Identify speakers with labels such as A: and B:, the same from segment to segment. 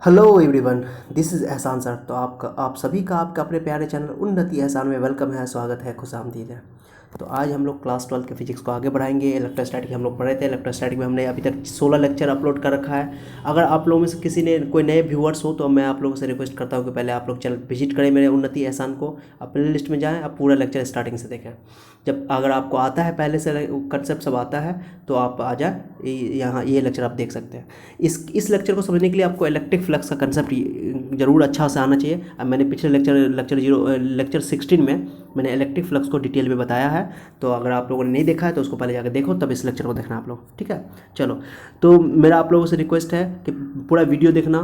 A: Hello everyone, this is एहसान sir. तो आप सभी का आपका अपने प्यारे चैनल उन्नति एहसान में वेलकम है, स्वागत है, खुशामदीद है। तो आज हम लोग क्लास 12 के फिजिक्स को आगे बढ़ाएंगे। इलेक्ट्रोस्टैटिक हम लोग पढ़े थे। इलेक्ट्रोस्टैटिक में हमने अभी तक 16 लेक्चर अपलोड कर रखा है। अगर आप लोगों में से किसी ने कोई नए व्यूअर्स हो तो मैं आप लोगों से रिक्वेस्ट करता हूँ कि पहले आप लोग चैनल विजिट करें मेरे उन्नति एहसान को, आप प्ले लिस्ट में जाएँ, आप पूरा लेक्चर स्टार्टिंग से देखें। जब अगर आपको आता है, पहले से कंसेप्ट सब आता है, तो आप आ जाए यहाँ, ये लेक्चर आप देख सकते हैं। इस लेक्चर को समझने के लिए आपको इलेक्ट्रिक फ्लक्स का कंसेप्ट जरूर अच्छा से आना चाहिए। अब मैंने पिछले लेक्चर 16 में मैंने इलेक्ट्रिक फ्लक्स को डिटेल में बताया है। तो अगर आप लोगों ने नहीं देखा है तो उसको पहले जाकर देखो, तब इस लेक्चर को देखना आप लोग, ठीक है। चलो, तो मेरा आप लोगों से रिक्वेस्ट है कि पूरा वीडियो देखना,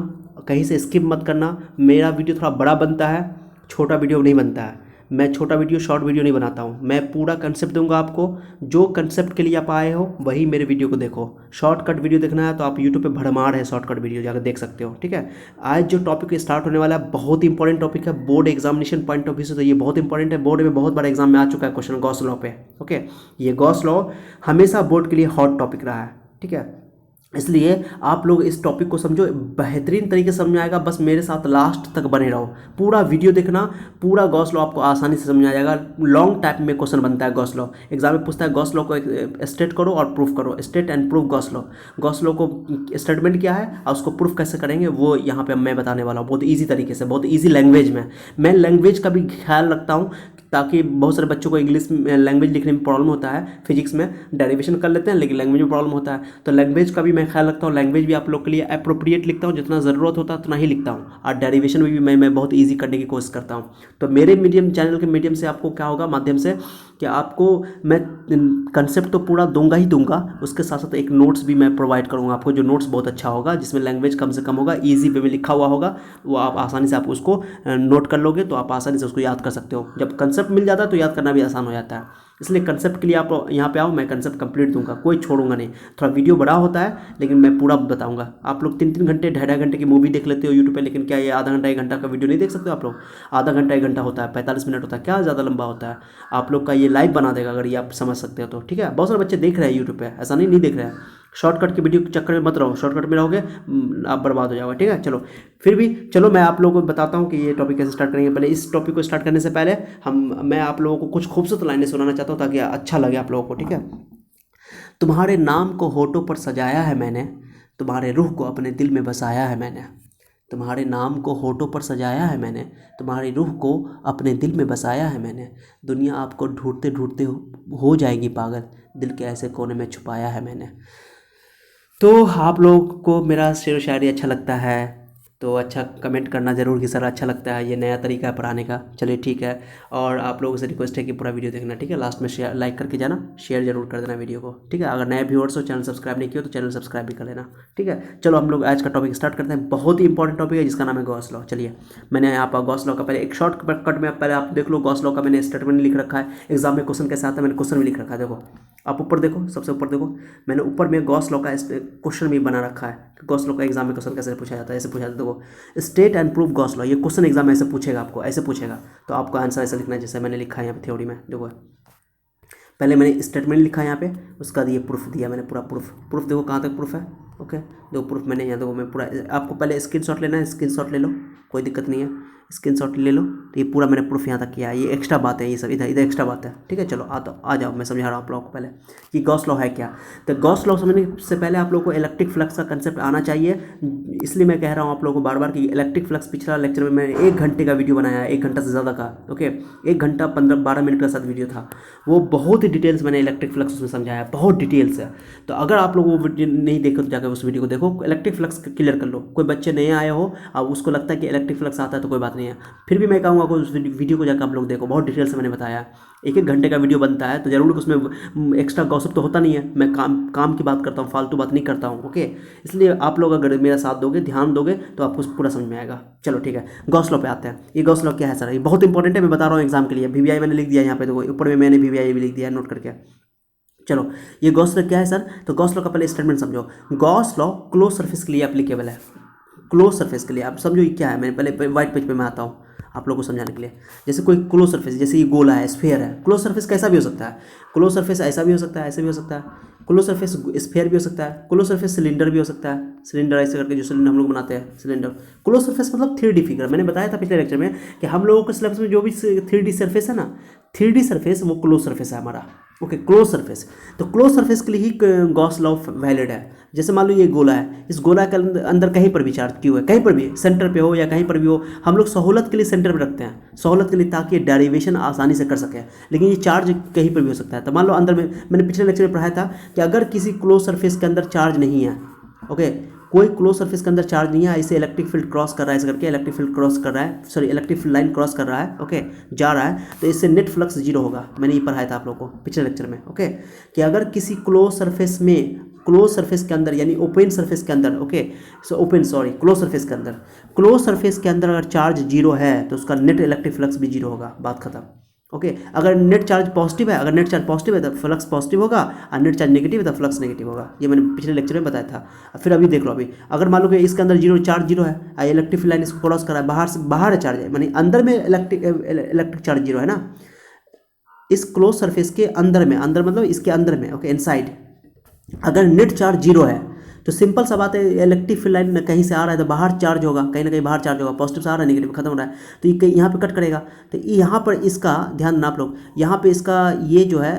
A: कहीं से स्किप मत करना। मेरा वीडियो थोड़ा बड़ा बनता है, छोटा वीडियो नहीं बनता है। मैं छोटा वीडियो, शॉर्ट वीडियो नहीं बनाता हूँ। मैं पूरा कंसेप्ट दूंगा आपको। जो कंसेप्ट के लिए आप आए हो वही मेरे वीडियो को देखो। शॉर्टकट वीडियो देखना है तो आप यूट्यूब पे भड़मार है शॉर्टकट वीडियो, जाकर देख सकते हो, ठीक है। आज जो टॉपिक स्टार्ट होने वाला है बहुत इंपॉर्टेंट टॉपिक है board examination point of view से। तो ये बहुत इंपॉर्टेंट है, बोर्ड में बहुत बड़ा एग्जाम में आ चुका है क्वेश्चन गॉस लॉ पे। ओके, ये गॉस लॉ हमेशा बोर्ड के लिए हॉट टॉपिक रहा है, ठीक है। इसलिए आप लोग इस टॉपिक को समझो, बेहतरीन तरीके से समझ आएगा। बस मेरे साथ लास्ट तक बने रहो, पूरा वीडियो देखना। पूरा गॉस लॉ आपको आसानी से समझ आ जाएगा। लॉन्ग टाइप में क्वेश्चन बनता है गॉस लॉ। एग्जाम में पूछता है गॉस लॉ को स्टेट करो और प्रूफ करो, state and proof Gauss law. Gauss law को स्टेटमेंट क्या है और उसको प्रूफ कैसे करेंगे वो यहाँ पे मैं बताने वाला हूँ, बहुत ईजी तरीके से, बहुत ईजी लैंग्वेज में। मैं लैंग्वेज का भी ख्याल रखता हूँ, ताकि बहुत सारे बच्चों को इंग्लिश लैंग्वेज लिखने में प्रॉब्लम होता है। फिजिक्स में डेरिवेशन कर लेते हैं लेकिन लैंग्वेज में प्रॉब्लम होता है, तो लैंग्वेज का भी मैं ख्याल रखता हूँ। लैंग्वेज भी आप लोग के लिए अप्रोप्रिएट लिखता हूँ, जितना ज़रूरत होता है उतना ही लिखता हूँ। और डेरिवेशन में भी मैं बहुत ईजी करने की कोशिश करता हूँ। तो मेरे मीडियम चैनल के मीडियम से आपको क्या होगा, माध्यम से, कि आपको मैं कंसेप्ट तो पूरा दूंगा ही दूंगा, उसके साथ साथ एक नोट्स भी मैं प्रोवाइड करूँगा आपको, जो नोट्स बहुत अच्छा होगा, जिसमें लैंग्वेज कम से कम होगा, ईजी वे में लिखा हुआ होगा। वो आप आसानी से आप उसको नोट कर लोगे तो आप आसानी से उसको याद कर सकते हो। जब कंसेप्ट मिल जाता है तो याद करना भी आसान हो जाता है। इसलिए कंसेप्ट के लिए आप यहाँ पे आओ, मैं कंसेप्ट कंप्लीट दूंगा, कोई छोड़ूंगा नहीं। थोड़ा वीडियो बड़ा होता है लेकिन मैं पूरा बताऊंगा। आप लोग 3-3 घंटे, 2.5 घंटे की मूवी देख लेते हो यूट्यूब पे, लेकिन क्या ये आधा घंटा 1 घंटा का वीडियो नहीं देख सकते आप लोग? आधा घंटा 1 घंटा होता है, 45 मिनट होता है, क्या ज़्यादा लंबा होता है? आप लोग का ये लाइव बना देगा अगर ये आप समझ सकते हो तो, ठीक है। बहुत सारे बच्चे देख रहे हैं यूट्यूब पे, ऐसा नहीं देख रहे हैं। शॉर्टकट के वीडियो के चक्कर में मत रहो, शॉर्टकट में रहोगे आप बर्बाद हो जाओगे, ठीक है। चलो, फिर भी चलो मैं आप लोगों को बताता हूँ कि ये टॉपिक कैसे स्टार्ट करेंगे। पहले इस टॉपिक को स्टार्ट करने से पहले मैं आप लोगों को कुछ खूबसूरत लाइनें सुनाना चाहता हूँ ताकि अच्छा लगे आप लोगों को, ठीक है। तुम्हारे नाम को होठों पर सजाया है मैंने, तुम्हारे रूह को अपने दिल में बसाया है मैंने। तुम्हारे नाम को होठों पर सजाया है मैंने, तुम्हारी रूह को अपने दिल में बसाया है मैंने। दुनिया आपको ढूंढते ढूंढते हो जाएगी पागल, दिल के ऐसे कोने में छुपाया है मैंने। तो आप लोग को मेरा शेर व शायरी अच्छा लगता है तो अच्छा कमेंट करना ज़रूर कि सर अच्छा लगता है, ये नया तरीका है पढ़ाने का। चलिए ठीक है, और आप लोगों से रिक्वेस्ट है कि पूरा वीडियो देखना, ठीक है। लास्ट में शेयर लाइक करके जाना, शेयर जरूर कर देना वीडियो को, ठीक है। अगर नए व्यूअर्स हो, चैनल सब्सक्राइब नहीं किया तो चैनल सब्सक्राइब भी कर लेना, ठीक है। चलो हम लोग आज का टॉपिक स्टार्ट करते हैं। बहुत ही इंपॉर्टेंट टॉपिक है जिसका नाम है गॉस लॉ। चलिए, मैंने यहाँ पर गॉस लॉ का पहले एक शॉर्ट कट में पहले आप देख लो। गॉस लॉ का मैंने स्टेटमेंट लिख रखा है, एग्जाम में क्वेश्चन कैसे आता है मैंने क्वेश्चन भी लिख रखा है। देखो आप ऊपर देखो, सबसे ऊपर देखो, मैंने ऊपर में गॉस लॉ का क्वेश्चन भी बना रखा है। गॉस लॉ का एग्जाम में क्वेश्चन कैसे पूछा जाता है, ऐसे पूछा जाता है। देखो, state and proof Gauss law, ये क्वेश्चन एग्जाम में ऐसे पूछेगा, आपको ऐसे पूछेगा, तो आपको आंसर ऐसे लिखना है जैसे मैंने लिखा है यहाँ पे थ्योरी में। देखो पहले मैंने स्टेटमेंट लिखा है यहाँ पे, उसका ये प्रूफ दिया मैंने, पूरा प्रूफ देखो कहाँ तक प्रूफ है। ओके, देखो प्रूफ मैंने यहाँ, देखो मैं पूरा, आपको पहले स्क्रीनशॉट लेना है, स्क्रीनशॉट ले लो, कोई दिक्कत नहीं है, स्क्रीनशॉट ले लो। तो ये पूरा मैंने प्रूफ यहाँ तक किया है, ये एक्स्ट्रा बात है, ये सब इधर एक्स्ट्रा बात है, ठीक है। चलो आ जाओ, मैं समझा रहा हूँ आप लोगों को पहले कि गॉस लॉ है क्या। तो गॉस लॉ समझने से पहले आप लोगों को इलेक्ट्रिक फ्लक्स का कंसेप्ट आना चाहिए। इसलिए मैं कह रहा हूँ आप लोगों को बार बार कि इलेक्ट्रिक फ्लक्स पिछला लेक्चर में मैंने 1 घंटे का वीडियो बनाया है, 1 घंटा से ज़्यादा का। ओके, 1 घंटा 15-12 मिनट का साथ वीडियो था, वो बहुत ही डिटेल्स मैंने इलेक्ट्रिक फ्लक्स उसमें समझाया, बहुत डिटेल्स है। तो अगर आप लोग वो वीडियो नहीं देखो तो जाकर उस वीडियो को देखो, इलेक्ट्रिक फ्लक्स क्लियर कर लो। कोई बच्चे नए आए हो, अब उसको लगता है कि इलेक्ट्रिक फ्लक्स आता है तो कोई बात नहीं है, फिर भी मैं कहूँगा उस वीडियो को जाकर आप लोग देखो, बहुत डिटेल से मैंने बताया। 1-1 घंटे का वीडियो बनता है तो जरूर उसमें एक्स्ट्रा गॉसिप तो होता नहीं है। मैं काम की बात करता हूँ, फालतू बात नहीं करता हूँ, ओके। इसलिए आप लोग अगर मेरा साथ दोगे, ध्यान दोगे, तो आपको पूरा समझ में आएगा। चलो ठीक है, गॉस लॉ पे आते हैं। ये गॉस लॉ क्या है सर, ये बहुत इंपॉर्टेंट है, मैं बता रहा हूँ एग्जाम के लिए। वीवीआई मैंने लिख दिया यहाँ पे, देखो ऊपर में मैंने वीवीआई भी लिख दिया है, नोट करके। चलो, ये गॉस लॉ क्या है सर, तो गॉस लॉ का पहले स्टेटमेंट समझो। गॉस लॉ क्लोज सर्फेस के लिए एप्लीकेबल है। क्लोज सरफेस के लिए आप समझो ये क्या है, मैं पहले वाइट पेज पे मैं आता हूँ आप लोगों को समझाने के लिए। जैसे कोई क्लोज सरफेस, जैसे ये गोला है, स्फेयर है, क्लोज सरफेस कैसा भी हो सकता है, क्लोज सरफेस ऐसा भी हो सकता है, ऐसा भी हो सकता है, क्लोज सरफेस स्फेयर भी हो सकता है, क्लोज सरफेस सिलेंडर भी हो सकता है, सिलेंडर ऐसे करके जो सिलेंडर हम लोग बनाते हैं सिलेंडर। क्लोज सरफेस मतलब 3D फिगर, मैंने बताया था पिछले लेक्चर में कि हम लोगों के सिलेबस में जो भी 3D सरफेस है ना, 3D सरफेस वो क्लोज सरफेस है हमारा। ओके, क्लोज सरफेस, तो क्लोज सरफेस के लिए ही गॉस लॉ वैलिड है। जैसे मान लो ये गोला है, इस गोला के अंदर कहीं पर भी चार्ज क्यू है, कहीं पर भी सेंटर पे हो या कहीं पर भी हो, हम लोग सहूलत के लिए सेंटर पे रखते हैं, सहूलत के लिए, ताकि डेरिवेशन आसानी से कर सकें। लेकिन ये चार्ज कहीं पर भी हो सकता है। तो मान लो अंदर में, मैंने पिछले लेक्चर में पढ़ाया था कि अगर किसी क्लोज सरफेस के अंदर चार्ज नहीं है, ओके, कोई क्लोज सरफेस के अंदर चार्ज नहीं है, इसे इलेक्ट्रिक फील्ड क्रॉस कर रहा है, ऐसे करके इलेक्ट्रिक फील्ड क्रॉस कर रहा है, sorry electric field line cross कर रहा है, ओके, जा रहा है, तो इससे नेट फ्लक्स जीरो होगा। मैंने ये पढ़ाया था आप लोगों को पिछले लेक्चर में, ओके, कि अगर किसी क्लोज सरफेस में, क्लोज सरफेस के अंदर यानी ओपन सरफेस के अंदर, ओके, क्लोज सरफेस के अंदर, क्लोज सरफेस के अंदर अगर चार्ज जीरो है तो उसका नेट इलेक्ट्रिक फ्लक्स भी जीरो होगा, बात खत्म। ओके, अगर नेट चार्ज पॉजिटिव है, अगर नेट चार्ज पॉजिटिव है तो फ्लक्स पॉजिटिव होगा, और नेट चार्ज नेगेटिव है तो फ्लक्स नेगेटिव होगा। ये मैंने पिछले लेक्चर में बताया था। फिर अभी देख लो, अभी अगर मान लो कि इसके अंदर जीरो चार्ज जीरो है, इलेक्ट्रिक लाइन इसको क्रॉस कर रहा है, बाहर से बाहर चार्ज है, मानी अंदर में इलेक्ट्रिक चार्ज जीरो है ना, इस क्लोज सरफेस के अंदर में, अंदर मतलब इसके अंदर में, ओके, इनसाइड अगर नेट चार्ज जीरो है तो सिंपल सा बात है, इलेक्ट्रिक फील्ड लाइन कहीं से आ रहा है तो बाहर चार्ज होगा, कहीं ना कहीं बाहर चार्ज होगा, पॉजिटिव से आ रहा है, नेगेटिव खत्म हो रहा है, तो ये कहीं यहाँ पे कट करेगा। तो यहाँ पर इसका ध्यान देना आप लोग, यहाँ पे इसका ये जो है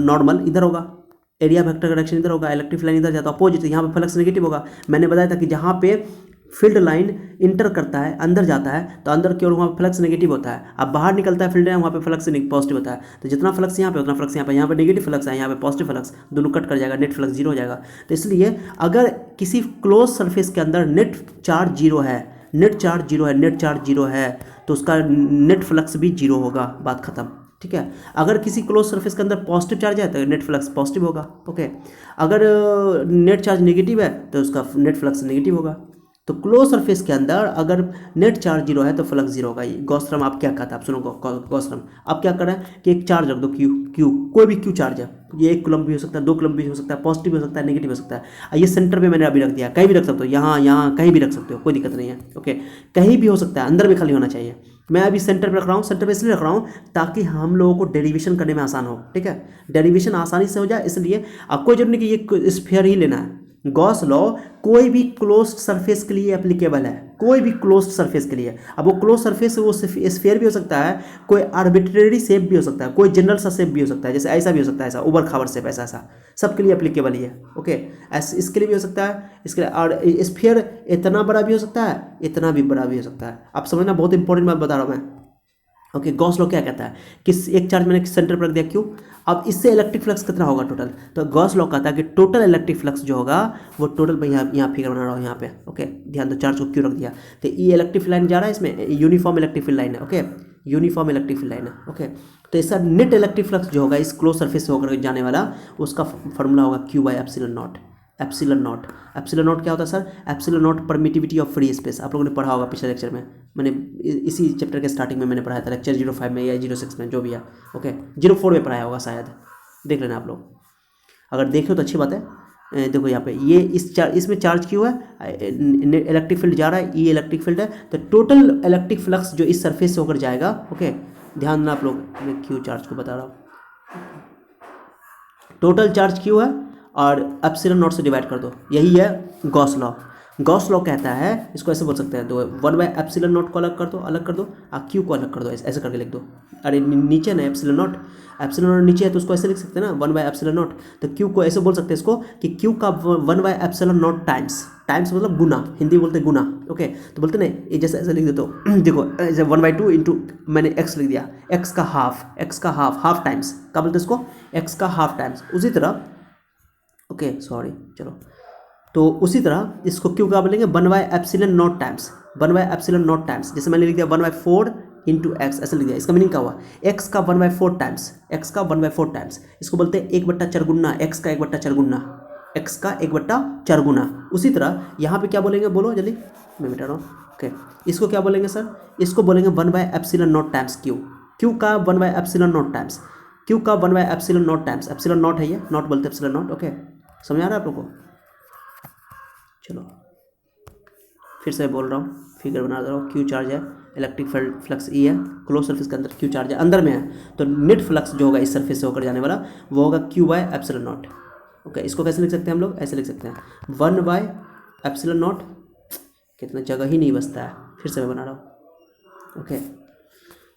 A: नॉर्मल इधर होगा, एरिया वेक्टर का डायरेक्शन इधर होगा, इलेक्ट्रिक लाइन इधर जाता है अपोजिट, यहाँ पे फ्लक्स नेगेटिव होगा। मैंने बताया था कि जहाँ पे फील्ड लाइन इंटर करता है, अंदर जाता है, तो अंदर की ओर वहाँ पे फ्लक्स नेगेटिव होता है, अब बाहर निकलता है फील्ड लाइन, वहाँ पे फ्लक्स पॉजिटिव होता है। तो जितना फ्लक्स यहाँ पे उतना फ्लक्स यहाँ पे नेगेटिव फ्लक्स है, यहाँ पे पॉजिटिव फ्लक्स, दोनों कट कर जाएगा, नेट फ्लक्स जीरो हो जाएगा। तो इसलिए अगर किसी क्लोज सरफेस के अंदर नेट चार्ज जीरो है, नेट चार्ज जीरो है, नेट चार्ज जीरो है, तो उसका नेट फ्लक्स भी जीरो होगा, बात खत्म। ठीक है, अगर किसी क्लोज सरफेस के अंदर पॉजिटिव चार्ज है तो नेट फ्लक्स पॉजिटिव होगा, ओके, अगर नेट चार्ज नेगेटिव है तो उसका नेट फ्लक्स नेगेटिव होगा। तो क्लोज सरफेस के अंदर अगर नेट चार्ज जीरो है तो फ्लक्स जीरो होगा। ये गॉस थ्योरम आप क्या कहते हैं, आप सुनो गॉस थ्योरम आप क्या कर रहे हैं कि एक चार्ज रख दो, क्यू, कोई भी क्यू चार्ज है, ये 1 कूलम्ब भी हो सकता है, 2 कूलम्ब भी हो सकता है, पॉजिटिव भी हो सकता है, नेगेटिव हो सकता है। ये सेंटर पे मैंने अभी रख दिया, कहीं भी रख सकते हो, यहाँ कहीं भी रख सकते हो, कोई दिक्कत नहीं है, ओके, कहीं भी हो सकता है, अंदर में खाली होना चाहिए। मैं अभी सेंटर पे रख रहा हूँ, सेंटर पे इसलिए रख रहा हूँ ताकि हम लोगों को डेरिवेशन करने में आसान हो। ठीक है, डेरिवेशन आसानी से हो जाए, इसलिए आपको जरूरी नहीं कि ये स्फीयर ही लेना है। गॉस लॉ कोई भी क्लोज्ड सरफेस के लिए एप्लीकेबल है, कोई भी क्लोज्ड सरफेस के लिए। अब वो क्लोज सरफेस वो स्फीयर भी हो सकता है, कोई आर्बिट्रेरी शेप भी हो सकता है, कोई जनरल सा शेप भी हो सकता है, जैसे ऐसा भी हो सकता है, ऐसा उबर खाबर शेप, ऐसा सबके लिए एप्लीकेबल ही है, ओके। ऐसे इसके लिए भी हो सकता है, इसके लिए, और स्फीयर इतना बड़ा भी हो सकता है, इतना भी बड़ा भी हो सकता है। आप समझना, बहुत इंपॉर्टेंट बात बता रहा हूँ मैं, ओके। गॉस लॉ क्या कहता है कि एक चार्ज मैंने सेंटर पर रख दिया, क्यों, अब इससे इलेक्ट्रिक फ्लक्स कितना होगा टोटल, तो गॉस लॉ कहता है कि टोटल इलेक्ट्रिक फ्लक्स जो होगा वो टोटल, मैं यहाँ फिगर बना रहा हूँ यहाँ पे, ओके, ध्यान दो, चार्ज को क्यों रख दिया, तो ये इलेक्ट्रिक फील्ड लाइन जा रहा है, इसमें यूनिफॉर्म इलेक्ट्रिक फील्ड लाइन है, okay, uniform electric field line है, ओके। तो इसका नेट इलेक्ट्रिक फ्लक्स जो होगा इस क्लोज सरफेस से होकर जाने वाला, उसका फॉर्मूला होगा Q bye epsilon not. Epsilon not, epsilon not क्या होता है sir, epsilon not permittivity of free space, आप लोगों ने पढ़ा होगा पिछले लेक्चर में, मैंने इसी चैप्टर के स्टार्टिंग में मैंने पढ़ाया था, लेक्चर 05 में या 06 में, जो भी है, ओके, 04 में पढ़ाया होगा शायद, देख लेना आप लोग, अगर देखे तो अच्छी बात है। देखो यहाँ पे ये इसमें चार्ज क्यों है, इलेक्ट्रिक फील्ड जा रहा है, ये इलेक्ट्रिक फील्ड है, तो टोटल इलेक्ट्रिक फ्लक्स जो इस सरफेस से होकर जाएगा, ओके, ध्यान देना आप लोग, मैं क्यू चार्ज को बता रहा हूँ, टोटल चार्ज क्यू है और एप्सिलॉन नॉट से डिवाइड कर दो, यही है गॉस लॉ। गॉस लॉ कहता है, इसको ऐसे बोल सकते हैं, तो 1 बाय एप्सिलॉन नॉट को अलग कर दो, और क्यू को अलग कर दो, ऐसे करके लिख दो। अरे नीचे ना एप्सिलॉन नॉट नीचे है तो उसको ऐसे लिख सकते हैं ना, 1 बाय एप्सिलॉन नॉट, तो क्यू को ऐसे बोल सकते हैं इसको कि क्यू का 1 बाय एप्सिलॉन नॉट टाइम्स मतलब गुना, हिंदी बोलते हैं गुना, ओके, तो बोलते ना ये जैसे ऐसे लिख देते हो, देखो 1/2 इंटू मैंने एक्स लिख दिया, एक्स का हाफ टाइम्स, क्या बोलते हैं इसको, एक्स का हाफ टाइम्स। उसी तरह, ओके सॉरी, चलो, तो उसी तरह इसको क्यों क्या बोलेंगे, 1 by epsilon naught times, 1 by epsilon naught times, जैसे मैंने लिख दिया 1/4 इंटू एक्स, ऐसे लिख दिया। इसका मीनिंग क्या हुआ, एक्स का 1/4 टाइम्स, एक्स का 1/4 टाइम्स, इसको बोलते हैं 1/4 गुना, एक्स का 1/4 गुना, एक्स का 1/4 गुना। उसी तरह यहाँ पे क्या बोलेंगे, बोलो जल्दी, मैं मिटा रहा हूँ, ओके, इसको क्या बोलेंगे सर, इसको बोलेंगे 1 by epsilon naught times Q, Q का 1 by epsilon naught times, Q का 1 by epsilon naught times, epsilon not है ये, नॉट बोलते हैं एप्सिलॉन नॉट, ओके, समझ आ रहा है आप लोगों को, चलो फिर से बोल रहा हूँ, फिगर बना रहा हूँ, क्यू चार्ज है, इलेक्ट्रिक फ्लक्स ई है, क्लोज सरफेस के अंदर क्यू चार्ज है, अंदर में है, तो नेट फ्लक्स जो होगा इस सरफेस से होकर जाने वाला वो होगा Q by epsilon naught. Okay, इसको कैसे लिख सकते हैं हम लोग, ऐसे लिख सकते हैं 1 बाय एप्सिलॉन नॉट, कितना जगह ही नहीं बचता है, फिर से मैं बना रहा हूँ। ओके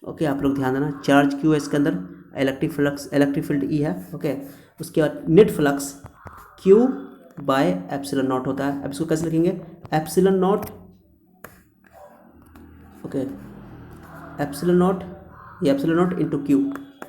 A: ओके, आप लोग ध्यान देना, चार्ज क्यू है इसके अंदर, इलेक्ट्रिक फील्ड ई है। ओके, उसके बाद net flux Q by epsilon naught होता है। अब इसको कैसे लिखेंगे, epsilon naught, okay, epsilon naught, ये epsilon naught into Q.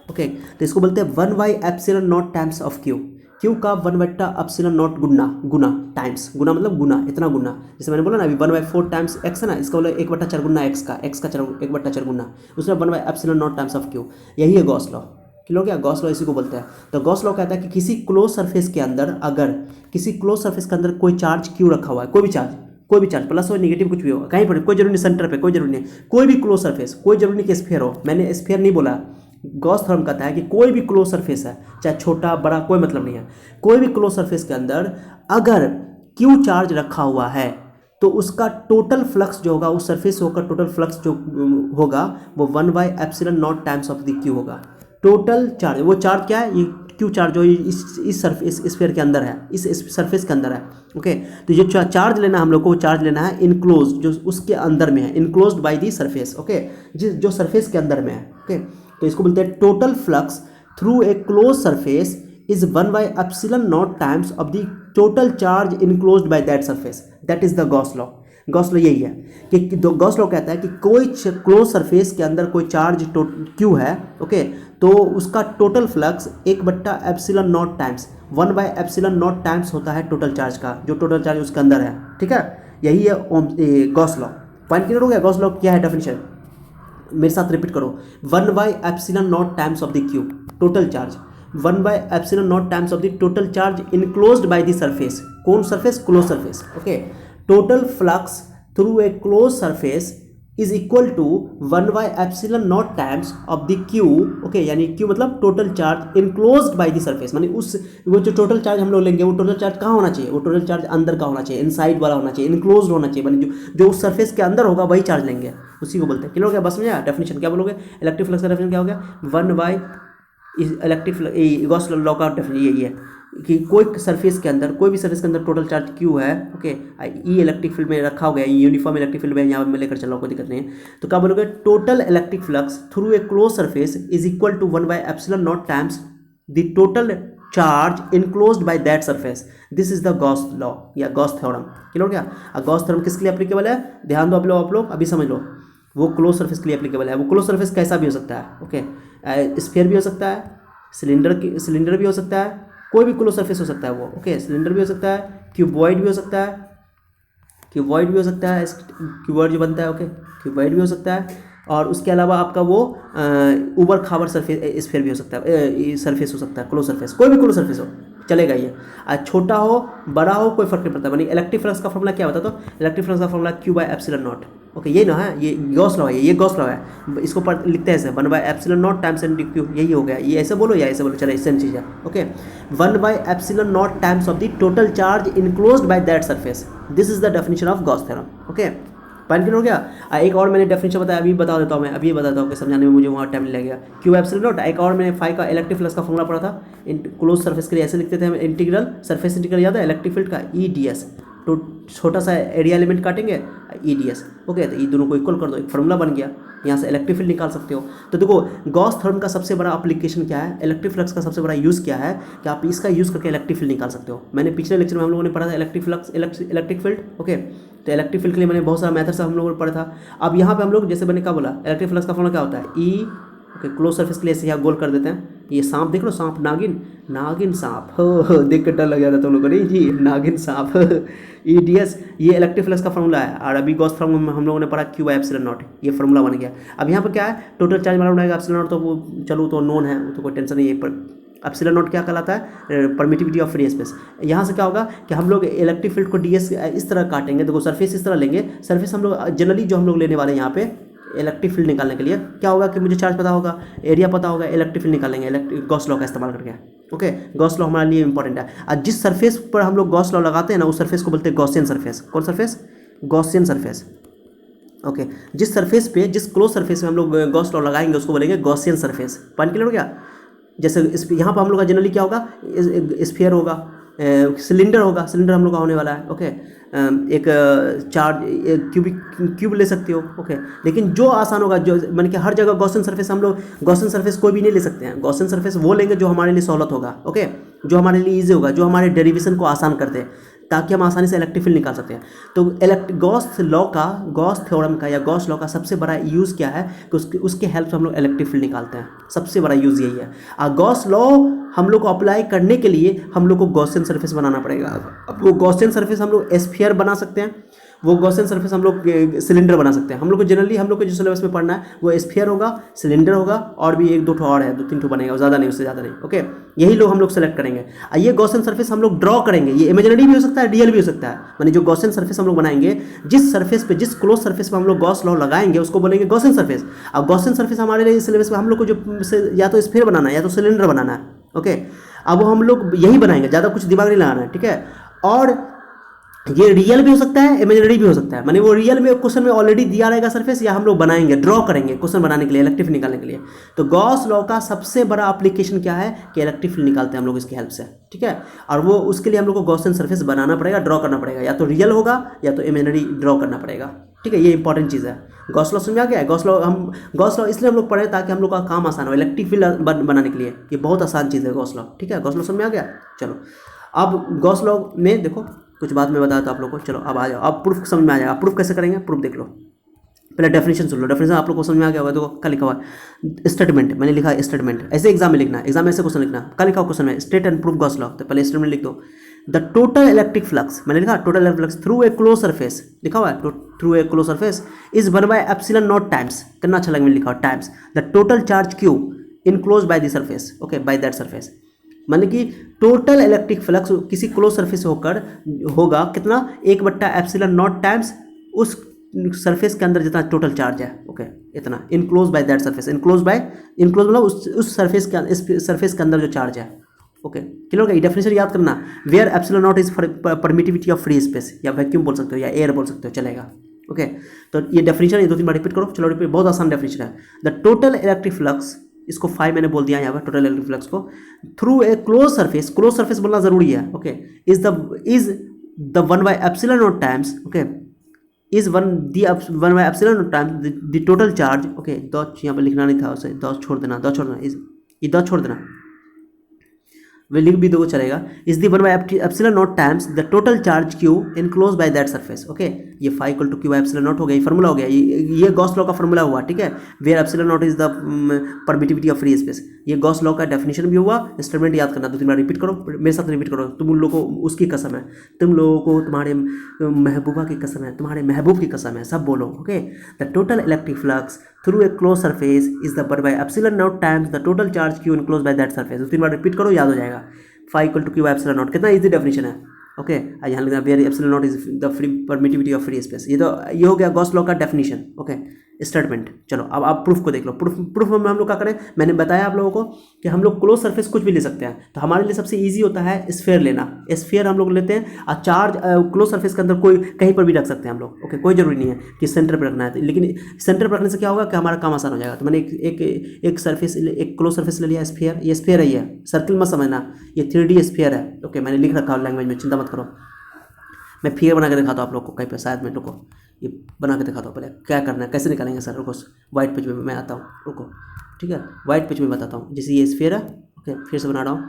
A: Okay, तो इसको बोलते हैं 1 by epsilon naught times of Q, Q का 1/, एप्सिलॉन नॉट गुना टाइम्स, गुना मतलब गुना, इतना गुना, जैसे मैंने बोला ना अभी 1/4 टाइम्स एक्स है ना, इसका बोला 1/4 गुना एक्स का 1/4 गुना, उसमें 1 by epsilon naught times of Q, यही है गॉस लॉ। क्यों, क्या गॉस लॉ इसी को बोलते हैं। तो गॉस लॉ कहता है कि किसी क्लोज सरफेस के अंदर, अगर किसी क्लोज सरफेस के अंदर कोई चार्ज क्यू रखा हुआ है, कोई भी चार्ज प्लस हो नेगेटिव कुछ भी हो, कहीं पर कोई जरूरी नहीं, सेंटर पे कोई जरूरी नहीं, कोई भी क्लोज सरफेस, कोई जरूरी नहीं कि स्फीयर हो, मैंने स्फीयर नहीं बोला, गॉस थ्योरम कहता है कि कोई भी क्लोज सरफेस है, चाहे छोटा बड़ा कोई मतलब नहीं है, कोई भी क्लोज सरफेस के अंदर अगर क्यू चार्ज रखा हुआ है तो उसका टोटल फ्लक्स जो होगा, उस सरफेस से होकर टोटल फ्लक्स जो होगा वो 1 by epsilon naught times of the Q होगा। टोटल चार्ज, वो चार्ज क्या है, ये क्यू चार्ज जो इस स्फीयर के अंदर है, इस सरफेस के अंदर है। ओके, तो ये चार्ज लेना हम लोग को, वो चार्ज लेना है इनक्लोज, जो उसके अंदर में है, enclosed by the surface. Okay, जो सरफेस के अंदर में है। ओके, तो इसको बोलते हैं total flux through a close surface is 1 by epsilon naught times of the total charge enclosed by that surface, that is the Gauss law. Gauss law यही है कि गॉस लॉ कहता है कि कोई क्लोज सरफेस के अंदर कोई चार्ज क्यू है, ओके, तो उसका total flux 1/, epsilon naught times 1 by epsilon naught times होता है टोटल चार्ज का, जो टोटल चार्ज उसके अंदर है। ठीक है, यही है गॉस लॉ। पॉइंट क्लियर हो गया। गॉस लॉ क्या है, डेफिनेशन मेरे साथ रिपीट करो, 1 by epsilon naught times of the Q, total charge 1 by epsilon naught times of the total charge enclosed by the surface, कौन surface, close surface. Okay, total flux through a close surface is equal to 1 by epsilon naught times of the Q. Okay, यानी Q मतलब total charge enclosed by the surface, मानी उस वो जो total charge हम लोग लेंगे वो टोटल चार्ज कहाँ होना चाहिए, वो टोटल चार्ज अंदर का होना चाहिए, इनसाइड वाला होना चाहिए, इनक्लोज्ड होना चाहिए, मानी जो उस सरफेस के अंदर होगा वही चार्ज लेंगे, उसी को बोलते हैं। क्लियर हो गया, बस में डेफिनेशन क्या बोलोगे, इलेक्ट्रिक फ्लक्स का डेफिनेशन क्या हो गया, 1 बाई इलेक्ट्रिक गॉस लॉ का डेफिनेशन यही है कि कोई सरफेस के अंदर, कोई भी सरफेस के अंदर टोटल चार्ज क्यू है। ओके, ई इलेक्ट्रिक फील्ड में रखा हो गया, यूनिफॉर्म इलेक्ट्रिक फील्ड में यहाँ मैं लेकर चल रहा हूँ, कोई दिक्कत नहीं है। तो क्या बोलोगे, total electric flux through a close surface is equal to 1 by epsilon naught times the total charge enclosed by that surface, this is the Gauss law या गॉस थ्योरम। क्लियर हो गया। गॉस थ्योरम किसके लिए applicable है, ध्यान दो आप लोग अभी समझ लो, वो क्लोज सरफेस के लिए एप्लीकेबल है। वो क्लोज सरफेस कैसा भी हो सकता है, ओके, स्फीयर भी हो सकता है, सिलेंडर भी हो सकता है, कोई भी क्लोज सरफेस हो सकता है वो। ओके, सिलेंडर भी हो सकता है, क्यूबॉइड भी हो सकता है, क्यूबॉइड जो बनता है। ओके, क्यूबॉइड भी हो सकता है, और उसके अलावा आपका वो ऊबर खाबर सरफेस स्फीयर भी हो सकता है, सरफेस हो सकता है, क्लोज सरफेस, कोई भी क्लोज सरफेस हो चलेगा ये, छोटा हो बड़ा हो कोई फर्क नहीं पड़ता। मानी इलेक्ट्रिक फ्लक्स का फॉर्मूला क्या होता है, तो इलेक्ट्रिक फ्लक्स का formula Q by epsilon naught. Okay, ये ना है, ये गॉस लॉ है, ये गॉस लॉ है, इसको लिखते हैं ऐसे 1 by epsilon naught times N D Q, यही हो गया, ये ऐसे बोलो या ऐसे बोलो, चलो सेम चीज़ है। Okay, 1 by epsilon naught times of the total charge enclosed by that surface, this is the definition of Gauss theorem. Okay, point clear हो गया। एक और मैंने डेफिनेशन बताया, अभी बता देता हूँ मैं, अभी बताता हूँ कि समझाने में मुझे वहाँ टाइम नहीं लगेगा। क्यू एप्सिलॉन नॉट, एक और मैंने फाई का इलेक्ट्रिक फ्लक्स का फॉर्मूला पढ़ा था, क्लोज सरफेस के लिए ऐसे लिखते थे हम, इंटीग्रल सरफेस इंटीग्रल याद है इलेक्ट्रिक फील्ड का, ई डी एस, तो छोटा सा एरिया एलिमेंट काटेंगे ई डी एस। ओके, तो ये दोनों को इक्वल कर दो, एक फॉर्मूला बन गया, यहाँ से इलेक्ट्रिक फील्ड निकाल सकते हो। तो देखो, गॉस थ्योरम का सबसे बड़ा एप्लीकेशन क्या है, इलेक्ट्रिक फ्लक्स का सबसे बड़ा यूज़ क्या है कि आप इसका यूज़ करके इलेक्ट्रिक फील्ड निकाल सकते हो। मैंने पिछले लेक्चर में हम लोगों ने पढ़ा था electric flux, electric field. Okay, तो इलेक्ट्रिक फील्ड के लिए मैंने बहुत सारा मेथड्स हम लोगों ने पढ़ा था। अब यहाँ पे हम लोग, जैसे मैंने क्या बोला, इलेक्ट्रिक फ्लक्स का फॉर्मूला क्या होता है, ई, ओके, क्लोज सरफेस के लिए ऐसे यहाँ गोल कर देते हैं, ये सांप देख लो, सांप, नागिन सांप, हो देख कर डर लग गया था तुम लोगों को, नहीं जी, नागिन सांप, ई डी एस, ये इलेक्ट्रिक फ्लक्स का फॉर्मूला है। और अभी गॉस थ्योरम में हम लोगों ने पढ़ा क्यू बाय एप्सिलॉन नॉट, ये फॉर्मूला बन गया। अब यहाँ पर क्या है, टोटल चार्ज मालूम रहेगा एप्सिलॉन नॉट, तो वो चलो तो नोन है, तो कोई टेंशन नहीं है। पर एप्सिलॉन नॉट क्या कहलाता है, परमिटिविटी ऑफ फ्री स्पेस। यहाँ से क्या होगा कि हम लोग इलेक्ट्रिक फील्ड को डी एस इस तरह काटेंगे, देखो सरफेस इस तरह लेंगे, सरफेस हम लोग जनरली जो हम लोग लेने वाले हैं यहाँ पे इलेक्ट्रिक फील्ड निकालने के लिए क्या होगा कि मुझे चार्ज पता होगा, एरिया पता होगा, इलेक्ट्रिक फील्ड निकालेंगे इलेक्ट्रिक गॉस लॉ का इस्तेमाल करके। ओके, गॉस लॉ हमारे लिए इंपॉर्टेंट है। और जिस सरफेस पर हम लोग गॉस लॉ लगाते हैं ना, उस सरफेस को बोलते हैं गॉसियन सरफेस। कौन सरफेस, गॉसियन सरफेस। ओके, जिस सरफेस पे, जिस क्लोज सरफेस में हम लोग गॉस लॉ लगाएंगे उसको बोलेंगे गॉसियन सरफेस। पॉइंट क्लियर हो गया। जैसे इस यहाँ पर हम लोग का जनरली क्या होगा, स्फीयर होगा, सिलेंडर होगा, सिलेंडर हम लोग का होने वाला है। ओके, एक चार्ज, एक क्यूब ले सकते हो। ओके, लेकिन जो आसान होगा, जो मैंने कि हर जगह गॉसियन सरफेस, हम लोग गॉसियन सरफेस कोई भी नहीं ले सकते हैं। गॉसियन सरफेस वो लेंगे जो हमारे लिए सहूलत होगा। ओके, जो हमारे लिए ईजी होगा, जो हमारे डेरिवेशन को आसान करते हैं, ताकि हम आसानी से इलेक्ट्रिक फील्ड निकाल सकते हैं। तो गॉस लॉ का, गॉस थ्योरम का या गॉस लॉ का सबसे बड़ा यूज़ क्या है कि उसके हेल्प से हम लोग इलेक्ट्रिक फील्ड निकालते हैं। सबसे बड़ा यूज़ यही है। और गॉस लॉ हम लोग को अप्लाई करने के लिए हम लोग को गॉसियन सरफेस बनाना पड़ेगा। अब वो गॉसियन सरफेस हम लोग स्फीयर बना सकते हैं, वो गॉसियन सरफेस हम लोग सिलेंडर बना सकते हैं। हम लोग को जनरली, हम लोग को जो सिलेबस में पढ़ना है वो स्फीयर होगा, सिलेंडर होगा, और भी एक दो ठो और है, 2-3 ठो बनेगा, ज़्यादा नहीं, उससे ज़्यादा नहीं। ओके, यही लोग हम लोग सेलेक्ट करेंगे। ये गॉसियन सरफेस हम लोग ड्रॉ करेंगे। ये इमेजिनरी भी हो सकता है, रियल भी हो सकता है। माने जो गॉसियन सरफेस हम लोग बनाएंगे, जिस सरफेस पे, जिस क्लोज सरफेस पे हम लोग गॉस लॉ लगाएंगे उसको बोलेंगे गॉसियन सरफेस। अब गॉसियन सरफेस हमारे लिए सिलेबस में हम लोग को जो या तो स्फीयर बनाना है या तो सिलेंडर बनाना है। ओके, अब हम लोग यही बनाएंगे, ज़्यादा कुछ दिमाग नहीं लगाना है। ठीक है, और ये रियल भी हो सकता है, इमेजिनरी भी हो सकता है। माने वो रियल में क्वेश्चन में ऑलरेडी दिया रहेगा सरफेस, या हम लोग बनाएंगे, ड्रॉ करेंगे क्वेश्चन बनाने के लिए, इलेक्ट्रिक फील्ड निकालने के लिए। तो गॉस लॉ का सबसे बड़ा एप्लीकेशन क्या है कि इलेक्ट्रिक फील्ड निकालते हैं हम लोग इसकी हेल्प से। ठीक है, और वो उसके लिए हम लोग को गॉसियन सरफेस बनाना पड़ेगा, ड्रॉ करना पड़ेगा, या तो रियल होगा या तो इमेजिनरी ड्रॉ करना पड़ेगा। ठीक है, ये इंपॉर्टेंट चीज़ है। गॉस लॉ समझ आ गया है। गॉस लॉ इसलिए हम लोग पढ़े ताकि हम लोग का काम आसान हो, इलेक्ट्रिक फील्ड बनाने के लिए। ये बहुत आसान चीज़ है गॉस लॉ। ठीक है, गॉस लॉ समझ में आ गया। चलो, अब गॉस लॉ में देखो कुछ बात मैं बताता हूँ आप लोग को। चलो अब आ जाओ, अब प्रूफ समझ में आ जाएगा। प्रूफ कैसे करेंगे, प्रूफ देख लो। पहले डेफिनेशन सुन लो। डेफिनेशन आप लोग को समझ में आ गया होगा। देखो क्या लिखा हुआ है, स्टेटमेंट। मैंने लिखा है स्टेटमेंट, ऐसे एग्जाम में लिखना है, एग्जाम में ऐसे क्वेश्चन लिखना। क्या लिखा हुआ क्वेश्चन में, state and proof Gauss law. तो पहले स्टेटमेंट लिख दो। द टोटल इलेक्ट्रिक फ्लक्स, मैंने लिखा total electric flux through a close surface, लिखा हुआ है through a close surface is 1 by epsilon naught times, कितना अच्छा लगे, मैंने लिखा हुआ times the total charge Q enclose bye the surface. Okay, bye that surface, मतलब कि टोटल इलेक्ट्रिक फ्लक्स किसी क्लोज सरफेस से होकर होगा कितना, 1/एप्सिलॉन नॉट टाइम्स उस सरफेस के अंदर जितना टोटल चार्ज है। ओके, इतना enclose by that surface. Enclose मतलब उस सरफेस के अंदर जो चार्ज है। ओके, क्लियर हो गया। डेफिनेशन याद करना, where epsilon naught is permittivity of free space, या वैक्यूम बोल सकते हो या एयर बोल सकते हो, चलेगा। ओके, तो ये डेफिनेशन ये 2-3 बार रिपीट करो। चलो रिपीट, बहुत आसान डेफिनेशन है। द टोटल इलेक्ट्रिक फ्लक्स, इसको 5 मैंने बोल दिया यहाँ पर, टोटल इलेक्ट्रिक फ्लक्स को थ्रू ए क्लोज सरफेस बोलना जरूरी है। Okay, is the 1 by epsilon naught times, okay, is 1 by epsilon naught times the total charge. Okay, दो यहाँ पर लिखना नहीं था, उसे दो छोड़ देना, ये दो छोड़ देना, वे लिख भी दो चलेगा। Is the 1 by epsilon naught times the total charge Q enclose by that surface. Okay, ये 5 = Q by एप्सिलॉन नॉट हो गया, ये फॉर्मूला हो गया, ये गॉस लॉ का फॉर्मूला हुआ। ठीक है, where epsilon naught is the permittivity of free space, ये गॉस लॉ का डेफिनेशन भी हुआ। स्टेटमेंट याद करना, 2-3 बार रिपीट करो, मेरे साथ रिपीट करो। तुम लोगों को उसकी कसम है, तुम लोगों को तुम्हारे महबूबा की कसम है, तुम्हारे महबूब की कसम है, सब बोलो। Okay, the total electric flux through a close surface is the 1 by epsilon naught times the total charge Q enclose by that surface. 2-3 बार रिपीट करो, याद हो जाएगा। 5 = Q by एप्सिलॉन नॉट, कितना इजी डेफिनेशन है। ओके, यहाँ लिखना where epsilon naught is the free permittivity of free space. ये हो गया गॉस लॉ का डेफिनेशन। Okay, statement. चलो अब आप प्रूफ को देख लो। प्रूफ में हम लोग क्या करें, मैंने बताया आप लोगों को कि हम लोग क्लोज सरफेस कुछ भी ले सकते हैं। तो हमारे लिए सबसे इजी होता है स्फीयर लेना। स्फीयर हम लोग लेते हैं और चार्ज क्लोज सरफेस के अंदर कोई कहीं पर भी रख सकते हैं हम लोग। ओके, कोई जरूरी नहीं है कि सेंटर पर रखना है, लेकिन सेंटर पर रखने से क्या होगा कि हमारा काम आसान हो जाएगा। तो मैंने एक सरफेस, एक क्लोज सरफेस ले लिया, स्फीयर। ये स्फीयर है, ये सर्किल मत समझना, ये 3D स्फीयर है। ओके, मैंने लिख रखा है लैंग्वेज में, चिंता मत करो। मैं फिगर बना के दिखाता हूँ आप लोग को कहीं पर, शायद मैं, रुको ये बना के दिखाता हूँ पहले क्या करना है, कैसे निकालेंगे सर। रुको, वाइट पेज में मैं आता हूँ, रुको। ठीक है, वाइट पेज में बताता हूँ। जैसे ये स्फीयर है, ओके, फिर से बना रहा हूँ,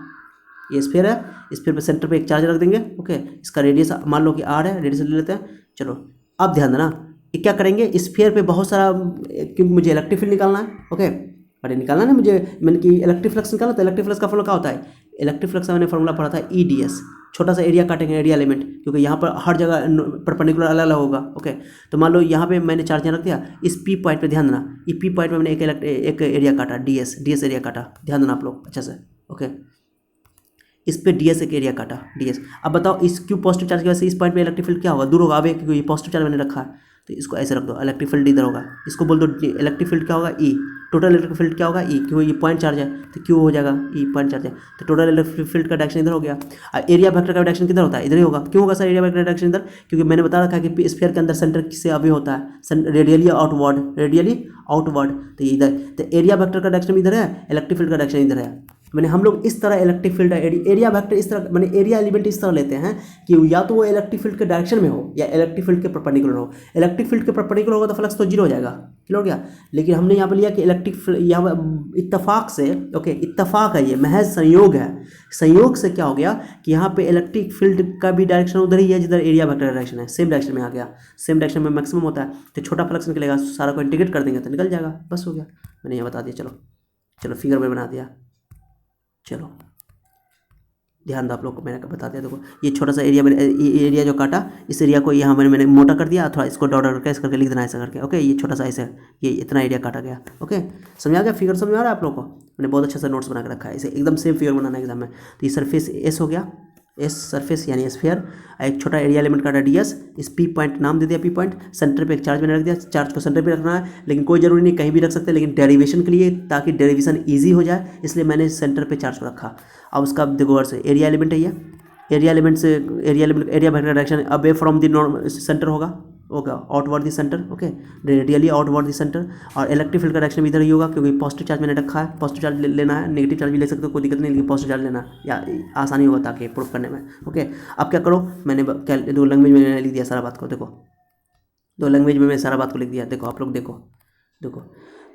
A: ये स्फीयर है, स्फीयर पे सेंटर पे एक चार्ज रख देंगे। ओके, इसका रेडियस मान लो कि R है, रेडियस ले लेते हैं। चलो अब ध्यान देना, ये क्या करेंगे, स्फीयर पे बहुत सारा, क्योंकि मुझे इलेक्ट्रिक फील्ड निकालना है। ओके, अरे निकालना ना मुझे, मैंने कि इलेक्ट्रिक फ्लक्स निकालना। तो इलेक्ट्रिक फ्लक्स का फॉर्मूला क्या होता है, इलेक्ट्रिक फ्लक्स का मैंने फॉर्मूला पढ़ा था EDS। छोटा सा एरिया काटेंगे, एरिया एलिमेंट, क्योंकि यहाँ पर हर जगह परपेंडिकुलर अलग अलग होगा। ओके, तो मान लो यहाँ पे मैंने चार्ज रख दिया, इस P पॉइंट पे ध्यान देना, ये P पॉइंट पे मैंने एक एरिया काटा, DS एरिया काटा, ध्यान देना आप लोग अच्छे से। ओके, इस पे DS एक एरिया काटा, DS। अब बताओ इस Q पॉजिटिव चार्ज की वजह से इस पॉइंट पे इलेक्ट्रिक फील्ड क्या होगा, दूर होगा। अब क्योंकि ये पॉजिटिव चार्ज मैंने रखा है, तो इसको ऐसे रख दो, इलेक्ट्रिक फील्ड इधर होगा, इसको बोल दो इलेक्ट्रिक फील्ड क्या होगा ई, टोटल इलेक्ट्रिक फील्ड क्या होगा ई, क्यों ये पॉइंट चार्ज है तो क्यू हो जाएगा ई पॉइंट चार्ज है, तो टोटल इलेक्ट्रिक फील्ड का डायरेक्शन इधर हो गया। एरिया वेक्टर का डायरेक्शन किधर होता है, इधर ही होगा। क्यों होगा सर एरिया वेक्टर डायरेक्शन इधर, क्योंकि मैंने बता रखा है कि स्फीयर के अंदर सेंटर से अभी होता है रेडियली आउटवर्ड, तो इधर तो एरिया वेक्टर का डायरेक्शन इधर है, इलेक्ट्रिक फील्ड का डायरेक्शन इधर है। मैंने हम लोग इस तरह इलेक्ट्रिक फील्ड एरिया वेक्टर इस तरह मैंने एरिया एलिमेंट इस तरह लेते हैं कि या तो वो इलेक्ट्रिक फील्ड के डायरेक्शन में हो या इलेक्ट्रिक फील्ड के परपेंडिकुलर हो। इलेक्ट्रिक फील्ड के परपेंडिकुलर होगा तो फ्लक्स तो जीरो हो जाएगा, क्लियर हो गया। लेकिन हमने यहाँ पर लिया कि इलेक्ट्रिक फील्ड यहाँ इत्तेफाक से, ओके इत्तेफाक है, ये महज संयोग है। संयोग से क्या हो गया कि यहाँ पे इलेक्ट्रिक फील्ड का भी डायरेक्शन उधर ही है जिधर एरिया वेक्टर डायरेक्शन है, सेम डायरेक्शन में आ गया, सेम डायरेक्शन में मैक्सिमम होता है, तो छोटा फ्लक्स निकलेगा, सारा को इंटीग्रेट कर देंगे तो निकल जाएगा, बस हो गया। मैंने ये बता दिया, चलो फिगर में बना दिया। चलो ध्यान दो आप लोग को, मैंने बता दिया। देखो ये छोटा सा एरिया मैंने एरिया जो काटा, इस एरिया को यहाँ मैंने मोटा कर दिया, थोड़ा इसको डॉट करके ऐसे करके लिख देना ऐसा करके, ओके। ये छोटा सा ऐसे ये इतना एरिया काटा गया, ओके। समझा गया, फिगर समझ आ रहा है आप लोग को, मैंने बहुत अच्छा सा नोट्स बना के रखा है, इसे एकदम सेम फिगर बनाना है एग्जाम में। तो ये सरफेस एस हो गया, एस सरफेस यानी स्फीयर, एक छोटा एरिया एलिमेंट काटा डीएस, इस पी पॉइंट नाम दे दिया, पी पॉइंट सेंटर पे एक चार्ज मैंने रख दिया, चार्ज को सेंटर पे रखना है, लेकिन कोई जरूरी नहीं कहीं भी रख सकते, लेकिन डेरिवेशन के लिए ताकि डेरिवेशन ईजी हो जाए इसलिए मैंने सेंटर पे चार्ज को रखा। अब उसका देखो और से एरिया एलिमेंट है ये, एरिया एलिमेंट से area vector direction away from the normal centre होगा outward the centre, okay radially outward the centre. और इलेक्ट्रिक फील्ड का डायरेक्शन भी इधर ही होगा क्योंकि पॉजिटिव चार्ज मैंने रखा है, पॉजिटिव चार्ज लेना है, नेगेटिव चार्ज भी ले सकते हो, कोई दिक्कत नहीं, लेकिन पॉजिटिव चार्ज लेना या आसानी होगा ताकि प्रूव करने में, ओके। अब क्या करो, मैंने दो लैंग्वेज में मैंने लिख दिया सारा बात को, देखो दो लैंग्वेज में मैंने सारा बात को लिख दिया। देखो आप लोग देखो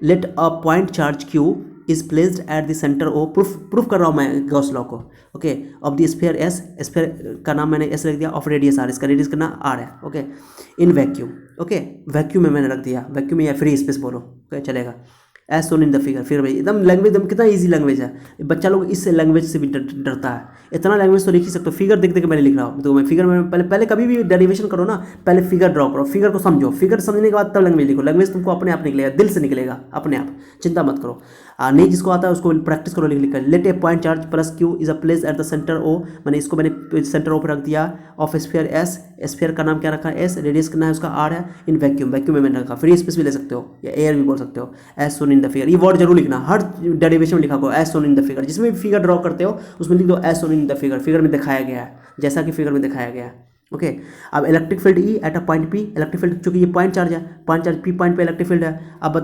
A: let a point charge Q is placed at the centre O, proof कर रहा हूँ मैं गॉस लॉ को, okay. Of the sphere S, sphere का नाम मैंने एस रख दिया, ऑफ रेडियस आर, इसका रेडियस कितना आर है, okay. In vacuum, okay vacuum में मैंने रख दिया, वैक्यूम में या फ्री स्पेस बोलो, ओके चलेगा। As shown in the figure, फिर भाई एकदम लैंग्वेज एकदम कितना इजी लैंग्वेज है, बच्चा लोग इस लैंग्वेज से भी डरता है। इतना लैंग्वेज तो लिख ही सकते हो, फिगर देख देख के मैंने लिख रहा हूँ। तो मैं फिगर में पहले कभी भी डेरिवेशन करो ना, पहले फिगर ड्रॉ करो, फिगर को समझो, फिगर समझने के बाद तब लैंग्वेज लिखो। लैंग्वेज तुमको अपने आप निकलेगा, दिल से निकलेगा अपने आप, चिंता मत करो। नहीं जिसको आता है उसको प्रैक्टिस करो लिख कर। Let a point charge plus Q is a place at the centre O, मैंने सेंटर ओ पर रख दिया, ऑफ स्फीयर एस, स्फीयर का नाम क्या रखा है एस, रेडियस कितना है उसका आर है, इन वैक्यूम, वैक्यूम में मैंने रखा, फ्री स्पेस भी ले सकते हो या एयर भी बोल सकते हो, as shown in the figure. ये वर्ड जरूर लिखना, हर डेरिवेशन में लिखा को as shown in the figure, जिसमें भी फिगर ड्रॉ करते हो उसमें लिख दो as shown in the figure, figure में दिखाया गया है, जैसा कि फिगर में दिखाया गया है, ओके। अब electric field E at a point P, electric field चूंकि ये पॉइंट चार्ज है, पॉइंट चार्ज पी पॉइंट पे इलेक्ट्रिक फील्ड है। अब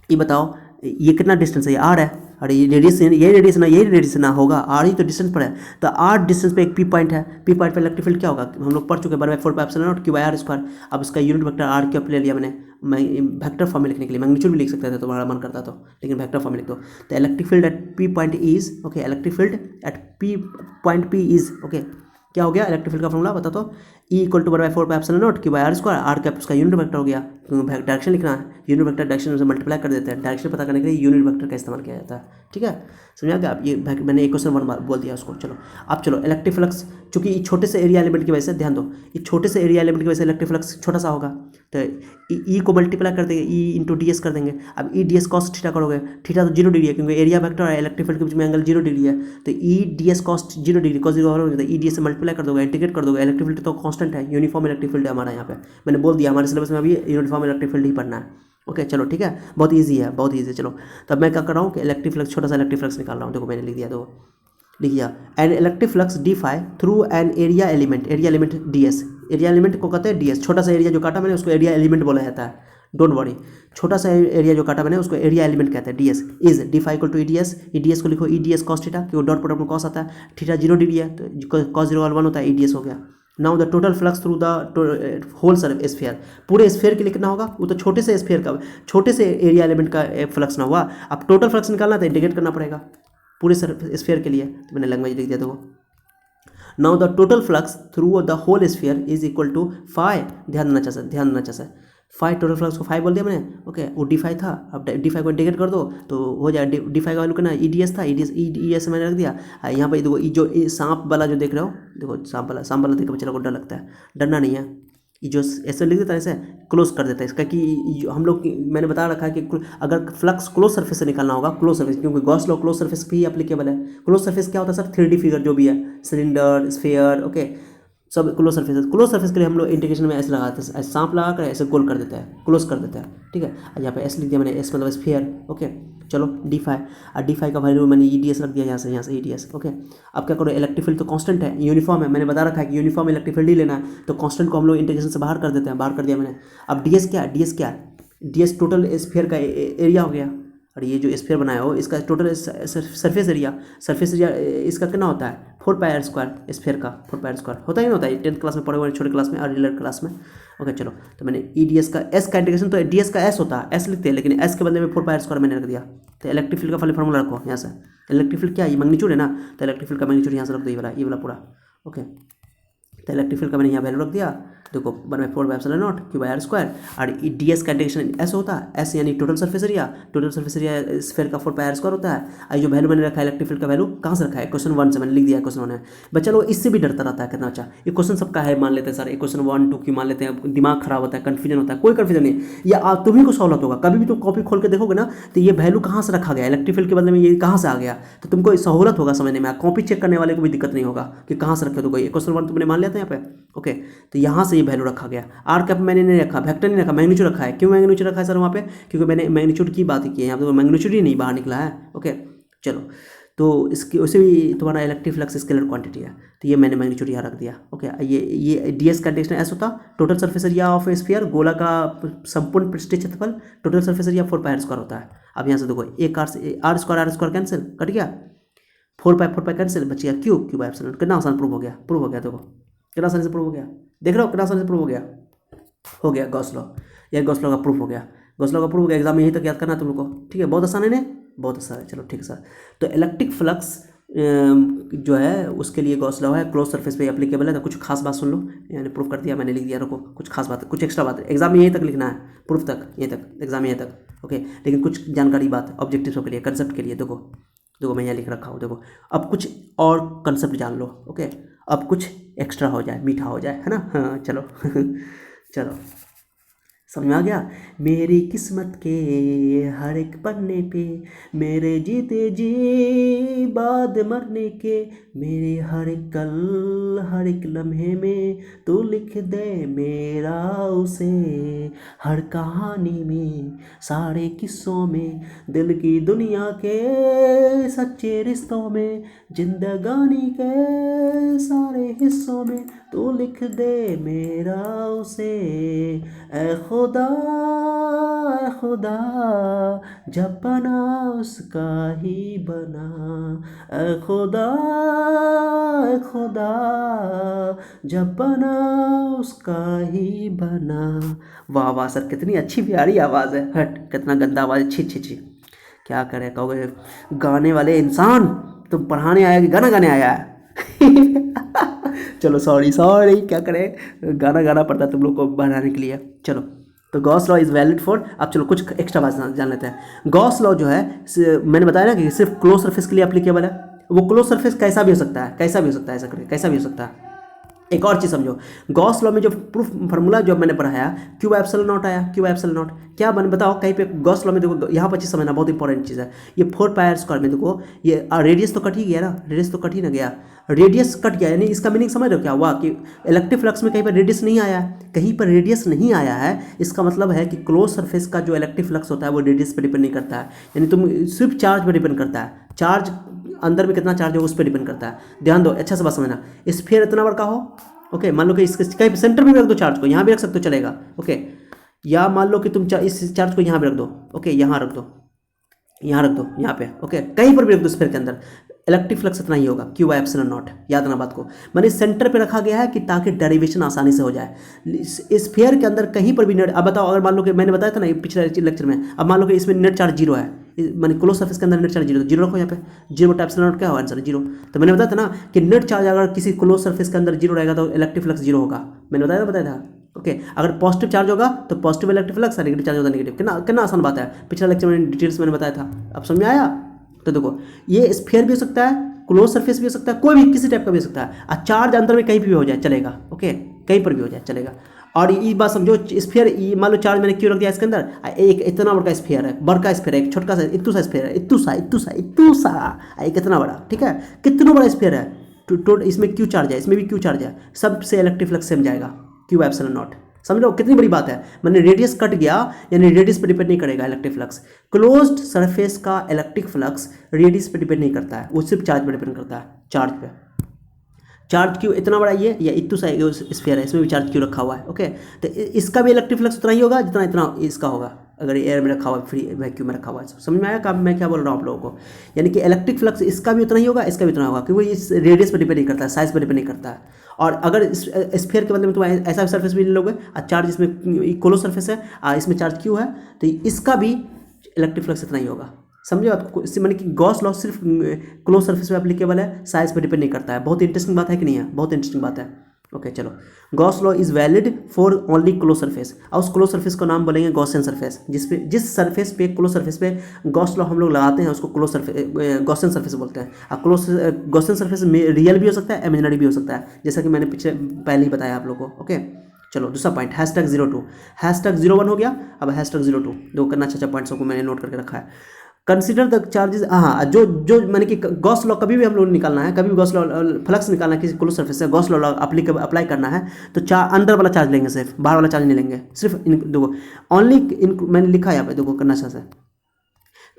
A: बताओ ये कितना डिस्टेंस है, ये आर है, और ये रेडियस ना होगा, आर ही तो डिस्टेंस पर है, तो आर डिस्टेंस पे एक पी पॉइंट है, पी पॉइंट पे इलेक्ट्रिक फील्ड क्या होगा हम लोग पढ़ चुके हैं, 1/4 क्यू बाई आर स्क्वायर। अब इसका यूनिट वेक्टर आर क्यूब ले लिया मैंने, मैं वेक्टर फॉर्म में लिखने के लिए, मैग्नीट्यूड भी लिख सकते थे तुम्हारा मन करता तो, लेकिन वेक्टर फॉर्म में लिख दो। तो electric field at P point is, okay electric field at P point P is, okay क्या हो गया इलेक्ट्रिक फील्ड का फॉर्मूला बता तो, E equal to 1/4 Q by R square, R cap उसका यूनिट वेक्टर हो गया, डायरेक्शन लिखना है, यूनिट वेक्टर डायरेक्शन से मल्टीप्लाई कर देते हैं, डायरेक्शन पता करने के लिए यूनिट वेक्टर का इस्तेमाल किया जाता है, ठीक है समझा गया। आप ये मैंने एक क्वेश्चन 1 बोल दिया उसको। चलो अब चलो इलेक्ट्रिक फ्लक्स, चूंकि छोटे से एरिया एलिमेंट की वजह से, ध्यान दो ये छोटे से एरिया एलिमेंट की वजह से इलेक्ट्रिक फ्लक्स छोटा सा होगा, तो ई को मल्टीप्लाई कर देंगे, ई इंटू डी एस कर देंगे। अब ई डी एस कॉस थीटा करोगे, थीटा तो 0 डिग्री है क्योंकि एरिया वेक्टर और इलेक्ट्रिक फील्ड के बीच में एंगल 0 डिग्री है, तो ई d S cos 0 degree, cos 0 हो जाता है, ई डी एस से मल्टीप्लाई कर दोगे, इंटीग्रेट कर दोगे। इलेक्ट्रिक फील्ड तो कांस्टेंट है, यूनिफॉर्म इलेक्ट्रिक फील्ड है हमारा, यहाँ पे मैंने बोल दिया हमारे सिलेबस में अभी यूनिफॉर्म इलेक्ट्रिक फील्ड ही पढ़ना है, ओके चलो ठीक है, बहुत ईजी है, बहुत ईजी। चलो तब मैं क्या कर रहा हूँ कि इलेक्ट्रिक फ्लक्स, छोटा सा इलेक्ट्रिक फ्लक्स निकाल रहा हूँ, देखो मैंने लिख दिया, तो लिख दिया an electric flux d phi through an area element d S, area element को कहते हैं डी एस, छोटा सा एरिया जो काटा मैंने उसको एरिया एलिमेंट बोला जाता है, डोंट वरी, छोटा सा एरिया जो काटा मैंने उसको एरिया एलिमेंट कहते हैं, d S is d phi equal to E d S को लिखो E d S cos theta, क्योंकि डॉट प्रोडक्ट में कॉस आता है, थीटा 0 डिग्री है तो कॉस 0 1 होता है, ई डी एस हो गया। Now the total flux through the whole sphere, पूरे स्फीयर के लिए कितना होगा, वो तो छोटे से स्फीयर का, छोटे से एरिया एलिमेंट का फ्लक्स ना हुआ, अब टोटल फ्लक्स निकालना था, इंटीग्रेट करना पड़ेगा पूरे स्फीयर के लिए, तो मैंने लैंग्वेज लिख दिया। देखो now the total flux through the whole sphere is equal to phi, ध्यान देना चाहिए, फाई टोटल फ्लक्स को 5 बोल दिया मैंने, ओके वो डी फाई था, अब डी फाई को इंटीग्रेट कर दो तो हो जाए, डी फाई का वैल्यू कितना ई डी एस था, ई एस मैंने रख दिया। यहाँ पर देखो जो सांप वाला जो देख रहे हो, देखो सांप वाला देख के बच्चे को डर लगता है, डरना नहीं है, ये जो ऐसे लिख देता है ऐसे क्लोज कर देता है इसका, कि हम लोग मैंने बता रखा है कि अगर फ्लक्स क्लोज सरफेस से निकालना होगा, क्लोज सरफेस, क्योंकि गॉस लॉ क्लोज सरफेस पे ही एप्लीकेबल है। क्लोज सरफेस क्या होता है सर, 3D फिगर जो भी है, सिलेंडर, स्फीयर, ओके सब क्लोज सर्फेस है। क्लोज सर्फेस के लिए हम लोग इंटीग्रेशन में ऐसे लगाते हैं, ऐसे सांप लगा कर ऐसे गोल कर देते हैं, क्लोज कर देते हैं, ठीक है। यहाँ पे एस लिख दिया मैंने, एस मतलब स्फीयर, ओके। चलो डी5, और डी5 का वैल्यू मैंने EDS रख दिया यहाँ से EDS, ओके। अब क्या करो, इलेक्ट्रिक फील्ड तो कांस्टेंट है, यूनिफॉर्म है, मैंने बता रखा है कि यूनिफॉर्म इलेक्ट्रिक फील्ड ही लेना है, तो कांस्टेंट को हम लोग इंटीग्रेशन से बाहर कर देते हैं, बाहर कर दिया मैंने। अब DS क्या है, DS टोटल स्फीयर का एरिया हो गया, और ये जो स्फीयर बनाया हो इसका टोटल सरफेस एरिया इसका कितना होता है, 4πr² स्फीयर का 4πr² होता ही नहीं होता है, 10th क्लास में पढ़े हुए, छोटे क्लास में और रिलेटेड क्लास में, ओके। चलो, तो मैंने EDS का S का इंटीग्रेशन, तो DS का S होता है, S लिखते हैं, लेकिन S के बदले में 4πr² मैंने रख दिया। तो इलेक्ट्रिक फील्ड का फाली फार्मूला रखो यहाँ से, इलेक्ट्रिक फील्ड क्या है, ये मैग्नीट्यूड है ना, तो इलेक्ट्रिक फील्ड का मैग्नीट्यूड यहाँ से रख दो, ये वाला पूरा, ओके। तो इलेक्ट्रिक फील्ड का मैंने यहाँ वैल्यू रख दिया, देखो 1/4πr0 Q/r², और DS का इंटीग्रेशन S होता है, S यानी टोटल सर्फेस एरिया स्फीयर का 4πr² होता है। और जो वैल्यू मैंने रखा है इलेक्ट्रिक फील्ड का वैल्यू कहाँ से रखा है, क्वेश्चन 1 से मैंने लिख दिया है, क्वेश्चन 1 है। बच्चा लोग इससे भी डरता रहता है, कितना अच्छा ये क्वेश्चन सबका है मान लेते हैं सर, एक क्वेश्चन 1 2 की मान लेते हैं, दिमाग खराब होता है, कन्फ्यूजन होता है, कोई कन्फ्यूजन नहीं, ये आप तुम्ही को सहूलत होगा। कभी भी तुम कॉपी खोल के देखोगे ना, तो ये वैल्यू कहाँ से रखा गया, इलेक्ट्रिक फील्ड के बदले में ये कहाँ से आ गया, तो तुमको सहूलत होगा समझने में, कॉपी चेक करने वाले को भी दिक्कत नहीं होगा कि कहाँ से रखे, तो कोई क्वेश्चन 1 तुमने मान लिया था यहाँ पे, ओके। तो यहाँ से ये वैल्यू रखा गया, आर कैप मैंने नहीं रखा, वेक्टर नहीं रखा, मैग्नीट्यूड रखा है। क्यों मैग्नीट्यूड रखा है सर वहाँ पे, क्योंकि मैंने मैग्नीट्यूड की बात की है, यहाँ पे तो मैग्नीट्यूड ही नहीं बाहर निकला है, ओके। चलो, तो इसकी उसे भी तुम्हारा इलेक्ट्रिक फ्लक्स स्केलर क्वांटिटी है, तो ये मैंने मैग्नीट्यूड यहाँ रख दिया, ओके। ये DS का इंटीग्रेशन S होता, total surface area of sphere, गोला का संपूर्ण पृष्ठीय क्षेत्रफल, टोटल सर्फेस एरिया 4πr² होता है। अब यहाँ से देखो एक r² कैंसिल, कट गया, 4π कैंसिल, बच गया Q/ε। कितना आसान प्रूव हो गया, देखो कितना आसानी से प्रूव हो गया, देख रहे हो कितना आसानी से प्रूव हो गया गॉस लॉ, यह गॉस लॉ का प्रूफ हो गया, एग्जाम में यहीं तक याद करना है तुम लोग को, ठीक है। बहुत आसान है ना, बहुत आसान है, चलो ठीक है सर। तो इलेक्ट्रिक फ्लक्स जो है उसके लिए गॉस लॉ है, क्लोज सरफेस पे एप्लीकेबल है। तो कुछ खास बात सुन लो, यानी प्रूफ कर दिया मैंने, लिख दिया, रुको कुछ खास बात, कुछ एक्स्ट्रा बात है, एग्जाम में यहीं तक लिखना है, प्रूफ तक यहीं तक, एग्जाम में यहीं तक, ओके। लेकिन कुछ जानकारी बात ऑब्जेक्टिव के लिए, कंसेप्ट के लिए, देखो मैं यहाँ लिख रखा हूँ, देखो अब कुछ और कंसेप्ट जान लो, ओके। अब कुछ एक्स्ट्रा हो जाए, मीठा हो जाए, है ना, हाँ चलो चलो समझ में आ गया। मेरी किस्मत के हर एक पन्ने पे, मेरे जीते जी बाद मरने के, मेरे हर एक कल हर एक लम्हे में तू लिख दे मेरा उसे, हर कहानी में सारे किस्सों में, दिल की दुनिया के सच्चे रिश्तों में, जिंदगानी के सारे हिस्सों में तू लिख दे मेरा उसे। ऐ खुदा जब बना उसका ही बना, ऐ खुदा जब बना उसका ही बना। वाह वाह सर, कितनी अच्छी प्यारी आवाज़ है, हट कितना गंदा आवाज़ है, छी, क्या करें, कहोगे गाने वाले इंसान, तुम पढ़ाने आया कि गाना गाने आया है चलो सॉरी, क्या करें, गाना पड़ता है तुम लोग को बनाने के लिए। चलो, तो Gauss law is valid for, अब चलो कुछ एक्स्ट्रा बात जान लेते हैं। गॉस लॉ जो है मैंने बताया ना कि सिर्फ क्लोज सरफेस के लिए एप्लीकेबल है। वो क्लोज सरफेस कैसा भी हो सकता है, ऐसा करें, कैसा भी हो सकता है। एक और चीज़ समझो, गॉस लॉ में जो प्रूफ फार्मूला जो मैंने पढ़ाया Q/ε आया, Q/ε क्या बने बताओ, कहीं पे गॉस लॉ में देखो, यहाँ पर चीज़ समझना बहुत इंपॉर्टेंट चीज़ है। ये 4πr² में देखो, ये रेडियस तो कट ही गया ना, रेडियस कट गया, यानी इसका मीनिंग समझ रहे हो क्या हुआ, कि इलेक्ट्रिक फ्लक्स में कहीं पर रेडियस नहीं आया है, इसका मतलब है कि क्लोज सरफेस का जो इलेक्ट्रिक फ्लक्स होता है वो रेडियस पर डिपेंड नहीं करता है, यानी तुम सिर्फ चार्ज पर डिपेंड करता है, चार्ज अंदर में कितना चार्ज है उस पर डिपेंड करता है। ध्यान दो, अच्छा से बात समझना, स्फीयर इतना बड़ा हो, ओके, मान लो कि इसके कहीं सेंटर में भी रख दो चार्ज को, यहाँ भी रख सकते हो चलेगा, ओके, या मान लो कि तुम इस चार्ज को यहाँ भी रख दो, ओके, यहाँ रख दो, यहाँ पे, ओके, कहीं पर भी रख दो स्फीयर के अंदर, इलेक्ट्रिक फ्लक्स इतना ही होगा Q/ε, याद रखना बात को, मैंने सेंटर पे रखा गया है कि ताकि डेरिवेशन आसानी से हो जाए। स्फीयर के अंदर कहीं पर भी नेट, अब बताओ, अगर मान लो कि मैंने बताया था ना पिछले लेक्चर में, अब मान लो कि इसमें नेट चार्ज 0 है, मैंने क्लोज सरफेस के अंदर नेट चार्ज 0 रखो, यहाँ पे 0/ε क्या होगा आंसर 0। तो मैंने बताया था ना कि नेट चार्ज अगर किसी क्लोज सरफेस के अंदर 0 रहेगा तो इलेक्ट्रिक फ्लक्स 0 होगा, मैंने बताया था, ओके। अगर पॉजिटिव चार्ज होगा तो positive electric flux, negative charge होगा नेगेटिव। कितना आसान बात है, पिछले लेक्चर में डिटेल्स मैंने बताया था, अब समझ में आया। तो देखो, ये स्फीयर भी हो सकता है, क्लोज सरफेस भी हो सकता है, कोई भी किसी टाइप का भी हो सकता है, और चार्ज अंदर में कहीं भी हो जाए चलेगा, ओके, कहीं पर भी हो जाए चलेगा। और ये बात समझो, स्फीयर मान लो चार्ज मैंने क्यों रख दिया इसके अंदर, एक इतना बड़ा स्फीयर है, एक छोटा सा इत्तू सा स्फीयर है, इत्तू सा, एक कितना बड़ा, ठीक है, कितना बड़ा स्फीयर है, इसमें क्यू चार्ज है, इसमें भी क्यू चार्ज है, सबसे इलेक्ट्रिक फ्लक्स सेम जाएगा, क्यू एप्सिलॉन नॉट। समझ लो कितनी बड़ी बात है, मैंने रेडियस कट गया यानी रेडियस पर डिपेंड नहीं करेगा इलेक्ट्रिक फ्लक्स। क्लोज्ड सरफेस का इलेक्ट्रिक फ्लक्स रेडियस पर डिपेंड नहीं करता है, वो सिर्फ चार्ज पर डिपेंड करता है, चार्ज पे। चार्ज क्यू इतना बड़ा ये या इतू सा स्फीयर है, इसमें भी चार्ज क्यू रखा हुआ है। ओके, तो इसका भी इलेक्ट्रिक फ्लक्स उतना ही होगा जितना इतना इसका होगा, अगर एयर में रखा हुआ है, फ्री वैक्यूम में रखा हुआ है। समझ में आया का मैं क्या बोल रहा हूँ आप लोगों को? यानी कि इलेक्ट्रिक फ्लक्स इसका भी उतना ही होगा, इसका भी उतना होगा, क्योंकि इस रेडियस पर डिपेंड नहीं करता है, साइज पर डिपेंड नहीं करता है। और अगर इस स्फीयर के बदले में तुम ऐसा सरफेस भी ले लोगे और चार्ज इसमें क्लोज सरफेस है और इसमें चार्ज क्यू है, तो इसका भी इलेक्ट्रिक फ्लक्स इतना ही होगा। समझे आपको? इससे मैंने कि गॉस लॉ सिर्फ क्लोज सरफेस पे एप्लीकेबल है, साइज पे डिपेंड नहीं करता है। बहुत इंटरेस्टिंग बात है कि नहीं है? बहुत इंटरेस्टिंग बात है। ओके चलो, Gauss law is valid for only close surface, और उस क्लोज सरफेस का नाम बोलेंगे गॉसियन सरफेस। जिस सरफेस पे क्लोज सरफेस पे गॉस लॉ हम लोग लगाते हैं उसको क्लोज सरफेस गॉसियन सरफेस बोलते हैं। और क्लोज गॉसियन सरफेस में रियल भी हो सकता है, इमेजिनरी भी हो सकता है, जैसा कि मैंने पहले ही बताया आप लोगों को। ओके चलो, दूसरा पॉइंट #02, #01 हो गया, अब #02 दो करना अच्छा पॉइंट्स को मैंने नोट करके रखा है। कंसिडर द चार्जेस, हाँ जो मैंने कि गॉस लॉ कभी भी हम लोग निकालना है, कभी भी गॉस लॉ फ्लक्स निकालना है किसी क्लोज सरफेस से, गॉस लॉ अप्लाई करना है तो अंदर वाला चार्ज लेंगे, सिर्फ बाहर वाला चार्ज नहीं लेंगे। सिर्फ देखो ओनली मैंने लिखा है यहाँ पे, देखो करना अच्छा से,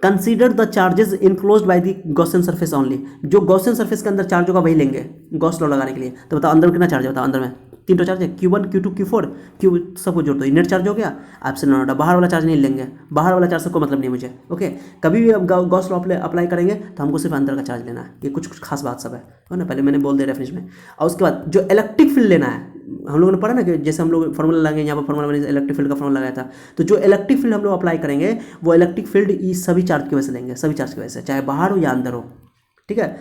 A: consider the charges enclosed by the Gaussian surface only, जो गॉसियन सरफेस के अंदर चार्ज होगा वही लेंगे गॉस लॉ लगाने के लिए। तो बताओ अंदर कितना चार्ज है? बताओ अंदर में 3 चार्ज है, Q1 Q2 Q4, Q सबको जोड़ दो, नेट चार्ज हो गया एप्सिलॉन नॉट। बाहर वाला चार्ज नहीं लेंगे, बाहर वाला चार्ज से कोई मतलब नहीं मुझे। ओके, कभी भी अब गॉस लॉ अप्लाई करेंगे तो हमको सिर्फ अंदर का चार्ज लेना है। ये कुछ खास बात सब है ना, पहले मैंने बोल दिया रेफरेंस में। और उसके बाद जो इलेक्ट्रिक फील्ड लेना है, हम लोगों ने पढ़ा ना कि जैसे हम लोग फॉर्मूला लगाएंगे, यहाँ पर फॉर्मूला मैंने इलेक्ट्रिक फील्ड का फॉर्मूला लगाया था, तो जो इलेक्ट्रिक फील्ड हम लोग अप्लाई करेंगे वो इलेक्ट्रिक फील्ड इस सभी चार्ज की वजह से लेंगे, सभी चार्ज की वजह से, चाहे बाहर हो या अंदर हो। ठीक है,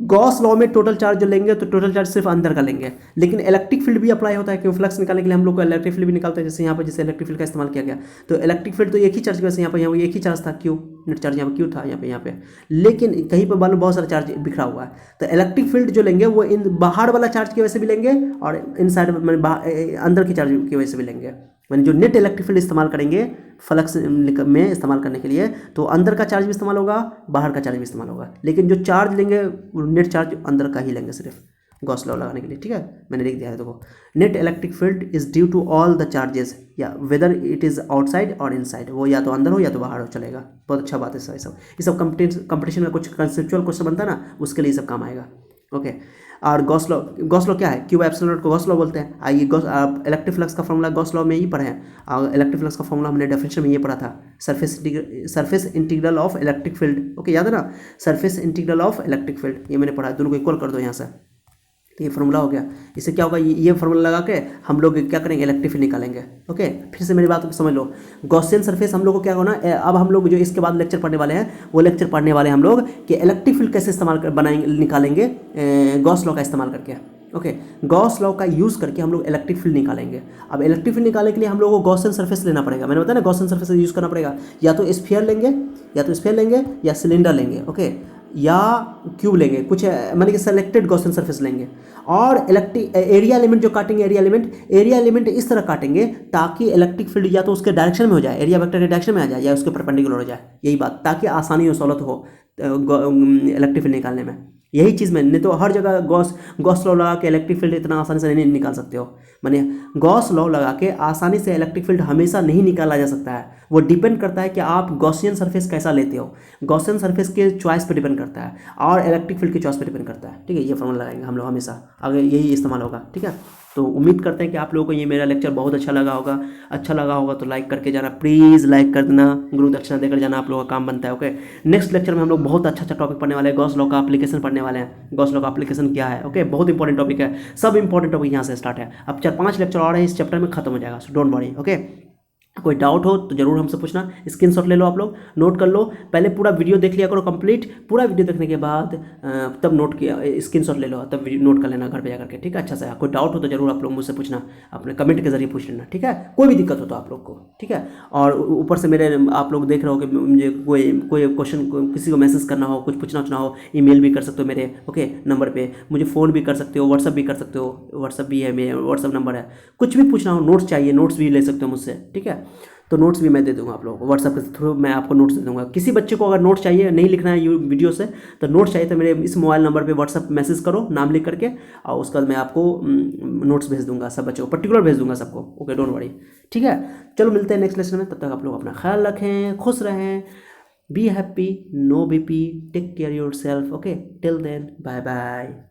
A: गॉस लॉ में टोटल चार्ज जो लेंगे तो टोटल चार्ज सिर्फ अंदर का लेंगे, लेकिन इलेक्ट्रिक फील्ड भी अप्लाई होता है, क्यों फ्लक्स निकालने के लिए हम लोग को इलेक्ट्रिक फील्ड भी निकालते हैं। जैसे यहाँ पर जैसे इलेक्ट्रिक फील्ड का इस्तेमाल किया गया, तो इलेक्ट्रिक फील्ड तो एक ही चार्ज की वजह से यहाँ पर एक ही चार्ज था, क्यू नेट चार्ज यहाँ पर क्यू था यहाँ पे, लेकिन कहीं पर मालूम बहुत सारा चार्ज बिखरा हुआ है। तो इलेक्ट्रिक फील्ड जो लेंगे वो इन बाहर वाला चार्ज की वजह से भी लेंगे और इन साइड अंदर की चार्ज की वजह से भी लेंगे। मैंने जो नेट इलेक्ट्रिक फील्ड इस्तेमाल करेंगे फ्लक्स में इस्तेमाल करने के लिए, तो अंदर का चार्ज भी इस्तेमाल होगा, बाहर का चार्ज भी इस्तेमाल होगा, लेकिन जो चार्ज लेंगे वो नेट चार्ज अंदर का ही लेंगे सिर्फ गॉस लॉ लगाने के लिए। ठीक है, मैंने लिख दिया है, देखो net electric field is due to all the charges, या वेदर इट इज़ आउटसाइड और इनसाइड, वो या तो अंदर हो या तो बाहर हो, चलेगा। बहुत अच्छा बात है ये सब कंपटीशन में कुछ कंसेप्चुअल क्वेश्चन बनता है ना, उसके लिए सब काम आएगा। ओके, और गॉस लॉ क्या है? क्यू एप्सिलॉन नॉट को गॉस लॉ बोलते हैं। आइए इलेक्ट्रिक फ्लक्स का फॉर्मूला गॉस लॉ में ही पढ़े हैं, और इलेक्ट्रिक फ्लक्स का फॉर्मूला हमने डेफिनेशन में ये पढ़ा था, surface integral of electric field. Okay, याद है ना, surface integral of electric field, ये मैंने पढ़ा। दोनों को इक्वल कर दो यहाँ से, तो ये फार्मूला हो गया। इससे क्या होगा, ये फार्मूला लगा के हम लोग क्या करेंगे, इलेक्ट्रिक फील्ड निकालेंगे। ओके, फिर से मेरी बात को समझ लो, गॉसियन सरफेस हम लोग को क्या होना, अब हम लोग जो इसके बाद लेक्चर पढ़ने वाले हैं वो लेक्चर पढ़ने वाले हैं हम लोग कि इलेक्ट्रिक फील्ड कैसे इस्तेमाल बनाएंगे, निकालेंगे गॉस लॉ का इस्तेमाल करके। ओके, गॉस लॉ का यूज़ करके हम लोग इलेक्ट्रिक फील्ड निकालेंगे। अब इलेक्ट्रिक फील्ड निकालने के लिए हम लोग को गॉसियन सरफेस लेना पड़ेगा, मैंने बताया ना गॉसियन सरफेस यूज़ करना पड़ेगा, या तो स्फीयर लेंगे या सिलेंडर लेंगे। ओके, या क्यूब लेंगे, कुछ माने कि सेलेक्टेड गॉसियन सरफेस लेंगे। और इलेक्ट्रिक एरिया एलिमेंट जो काटेंगे, एरिया एलिमेंट इस तरह काटेंगे ताकि इलेक्ट्रिक फील्ड या तो उसके डायरेक्शन में हो जाए, एरिया वेक्टर के डायरेक्शन में आ जाए, या उसके परपेंडिकुलर हो जाए, यही बात, ताकि आसानी हो, सहूलत हो इलेक्ट्रिक फील्ड निकालने में। यही चीज़ में, नहीं तो हर जगह गॉस लॉ लगा के इलेक्ट्रिक फील्ड इतना आसानी से नहीं निकाल सकते हो। माने गॉस लॉ लगा के आसानी से इलेक्ट्रिक फील्ड हमेशा नहीं निकाला जा सकता है, वो डिपेंड करता है कि आप गॉसियन सरफेस कैसा लेते हो, गॉसियन सरफेस के चॉइस पे डिपेंड करता है और इलेक्ट्रिक फील्ड के चॉइस पे डिपेंड करता है। ठीक है, ये फॉर्मूला लगाएंगे हम लोग हमेशा, आगे यही इस्तेमाल होगा। ठीक है, तो उम्मीद करते हैं कि आप लोगों को ये मेरा लेक्चर बहुत अच्छा लगा होगा तो लाइक करके जाना, प्लीज़ लाइक कर देना, गुरु दक्षिणा देकर जाना, आप लोगों का काम बनता है। ओके, नेक्स्ट लेक्चर में हम लोग बहुत अच्छा टॉपिक पढ़ने वाले हैं, गॉस लॉ का एप्लीकेशन पढ़ने वाले हैं। गॉस लॉ का एप्लीकेशन क्या है? ओके, बहुत इंपॉर्टेंट टॉपिक है, सब इंपॉर्टेंट टॉपिक यहाँ से स्टार्ट है। अब 4-5 लेक्चर और है, इस चैप्टर में खत्म हो जाएगा, सो डोंट वरी। ओके, कोई डाउट हो तो जरूर हमसे पूछना, स्क्रीनशॉट ले लो, आप लोग नोट कर लो, पहले पूरा वीडियो देख लिया करो कंप्लीट, पूरा वीडियो देखने के बाद तब नोट किया, स्क्रीनशॉट ले लो, तब नोट कर लेना घर पे जाकर के। ठीक है, अच्छा से कोई डाउट हो तो जरूर आप लोग मुझसे पूछना, अपने कमेंट के जरिए पूछ लेना। ठीक है, कोई भी दिक्कत हो तो आप लोग को। ठीक है, और ऊपर से मेरे आप लोग देख रहे हो कि मुझे कोई क्वेश्चन, किसी को मैसेज करना हो, कुछ पूछना हो, ईमेल भी कर सकते हो मेरे नंबर पर, मुझे फ़ोन भी कर सकते हो, व्हाट्सअप भी कर सकते हो, व्हाट्सअप भी है, मेरा व्हाट्सअप नंबर है। कुछ भी पूछना हो, नोट्स चाहिए, नोट्स भी ले सकते हो मुझसे। ठीक है, तो नोट्स भी मैं दे दूंगा आप लोगों को व्हाट्सएप के थ्रू, मैं आपको नोट्स दे दूंगा। किसी बच्चे को अगर नोट्स चाहिए, नहीं लिखना है वीडियो से, तो नोट्स चाहिए तो मेरे इस मोबाइल नंबर पे व्हाट्सएप मैसेज करो नाम लिख करके, और उसके बाद मैं आपको नोट्स भेज दूंगा, सब बच्चों को पर्टिकुलर भेज दूंगा सबको। Okay, don't worry. ठीक है, चलो मिलते हैं नेक्स्ट लेसन में, तब तक आप लोग अपना ख्याल रखें, खुश रहें, be happy, no BP, take care your self. Okay, till then, bye bye.